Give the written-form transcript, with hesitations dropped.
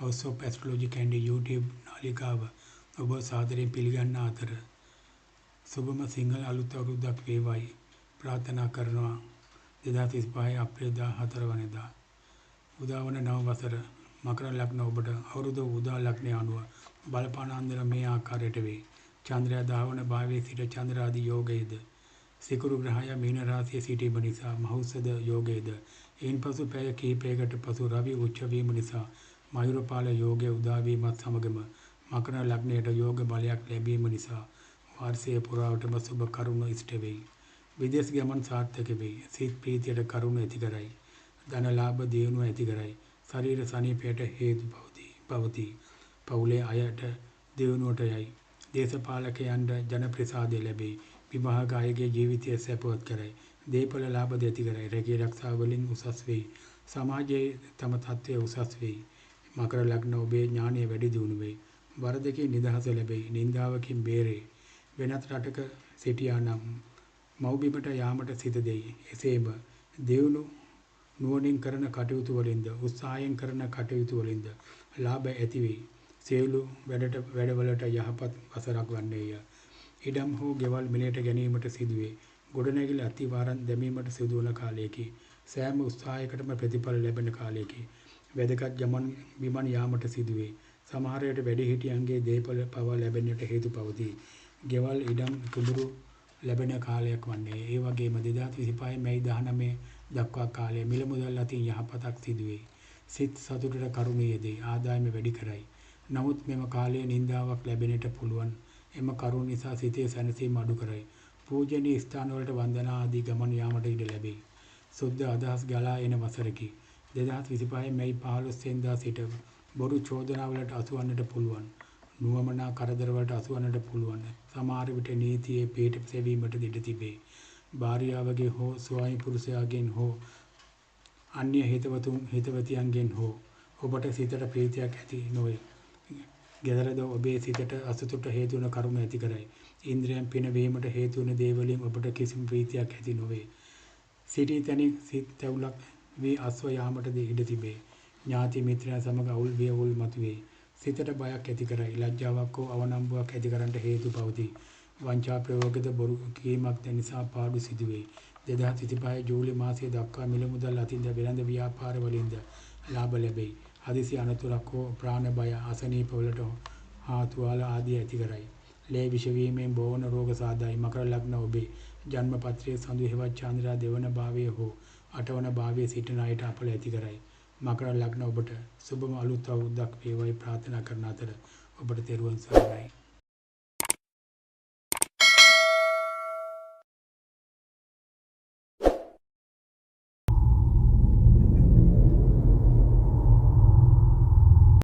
House of Astrology Candy YouTube නාලිකාව ඔබ සාදරයෙන් පිළිගන්න අතර සුබම සිංහල අලුත් අවුරුද්දක් වේවායි ප්‍රාර්ථනා කරනවා 2035 අප්‍රේල් 14 වනදා උදා වන නව වසර මකර ලග්න ඔබට අවුරුදු උදා ලග්නය අනුව බලපානාන්දර මේ ආකාරයට වේ. චන්ද්‍රයා ධාවන භාවයේ සිට චන්ද්‍රාදී යෝගයේද සිකුරු ග්‍රහය මීන රාශියේ සිටීම නිසා මහෞෂධ යෝගයේද එයින්පසු පැය කිහිපයකට පසු රවි උච්ච වීම නිසා මයුරපාල යෝගය උදා වීමත් සමගම මකර ලග්නයට යෝග බලයක් ලැබීම නිසා වාර්ෂිකය පුරාවටම සුබ කරුණු ඉෂ්ට වෙයි. විදේශ ගමන් සාර්ථක වෙයි. සිත ප්‍රීතියට කරුණු ඇති කරයි. ධන ලාභ දියුණුව ඇති කරයි. ශරීර සනීපයට හේතු පවතී. පවුලේ අයට දියුණුවට යයි. දේශපාලකයන්ට ජන ප්‍රසාදය ලැබේ. විවාහක අයගේ ජීවිතය සැපවත් කරයි. දීපල ලාභ ඇති කරයි. රැකී ආරක්ෂා වලින් උසස් වෙයි. සමාජයේ තම තත්ත්වය උසස් වෙයි. මකර ලග්න ඔබේ ඥානය වැඩි දියුණු වෙයි. වරදකින් නිදහස ලැබෙයි. නින්දාවකින් බේරේ. වෙනත් රටක සිටියා නම් මව්බිමට යාමට සිත දෙයි. එසේම දියුණු නුවණින් කරන කටයුතු වලින්ද උත්සාහයෙන් කරන කටයුතු වලින්ද ලාභ ඇති වෙයි. සියලු වැඩවලට යහපත් වසරක් වන්නේය. ඉඩම් හෝ ගෙවල් මිලයට ගැනීමට සිදුවේ. ගොඩනැගිලි අතිවාරම් දැමීමට සිදුවන කාලයකි. සෑම උත්සාහයකටම ප්‍රතිඵල ලැබෙන කාලයකි. වැදගත් ගමන් බිමන් යාමට සිදුවේ. සමහර විට වැඩිහිටියන්ගේ දේපල පවා ලැබෙන්නට හේතු පවතී. ගෙවල් ඉඩම් කුඹුරු ලැබෙන කාලයක් වන්නේ. ඒ වගේම 2025 මැයි 19 දක්වා කාලය මිල මුදල් අතින් යහපතක් සිදුවේ. සිත සතුටට කරුණ යෙදේ. ආදායම වැඩි කරයි. නමුත් මෙම කාලයේ නින්දාවක් ලැබෙන්නට පුළුවන්. එම කරුණ නිසා සිතේ සැනසීම අඩු කරයි. පූජනීය ස්ථානවලට වන්දනා ආදී ගමන් යාමට ඉඩ ලැබේ. සුද්ධ අදහස් ගලා එන වසරකි. 2025 මැයි 15 වෙනිදා සිට බොරු චෝදනාවලට අසුවන්නට පුළුවන්. නුවමනා කරදරවලට අසුවන්නට පුළුවන්. සමහර විට නීතියේ පිට සෙවීමට ඉඩ තිබේ. භාර්යාවගේ හෝ ස්වාමි පුරුෂයාගෙන් හෝ අන්‍ය හිතවතියන්ගෙන් හෝ ඔබට සිතට ප්‍රීතියක් ඇති නොවේ. ගෙදරද ඔබේ සිතට අසතුට හේතු වන කරුණු ඇති කරයි. ඉන්ද්‍රියන් පිනවීමට හේතු වන දේ වලින් ඔබට කිසිම ප්‍රීතියක් ඇති නොවේ. සිටි තැනින් සිත තැවුලක් වී අස්ව යාමටද ඉඩ තිබේ. ඥාති මිත්‍රයන් සමග අවුල් වියවුල් මතුවේ. සිතට බයක් ඇති කරයි. ලැජ්ජාවක් හෝ අවනම්බුවක් ඇති කරන්නට හේතු පවතී. වංචා ප්‍රයෝගද බොරු කීමක් නිසා පාඩු සිදුවේ. 2025 ජූලි මාසයේ දක්වා මිල මුදල් අතින්ද වෙළඳ ව්‍යාපාර වලින්ද ලාභ ලැබෙයි. හදිසි අනතුරක් හෝ ප්‍රාණ බය අසනීප වලට හා තුවාල ආදී ඇති කරයි. ලේ විෂ වීමෙන් බෝවන රෝග සාදායි. මකර ලග්න ඔබේ ජන්ම පත්‍රයේ සඳු හේවත් චන්ද්‍රා දෙවන භාවයේ හෝ අටවන භාවයේ සිටින අයට අපල ඇති කරයි. මකර ලග්න ඔබට සුබම අලුත් අවුරුද්දක් වේවායි ප්‍රාර්ථනා කරන අතර ඔබට තෙරුවන් සරණයි.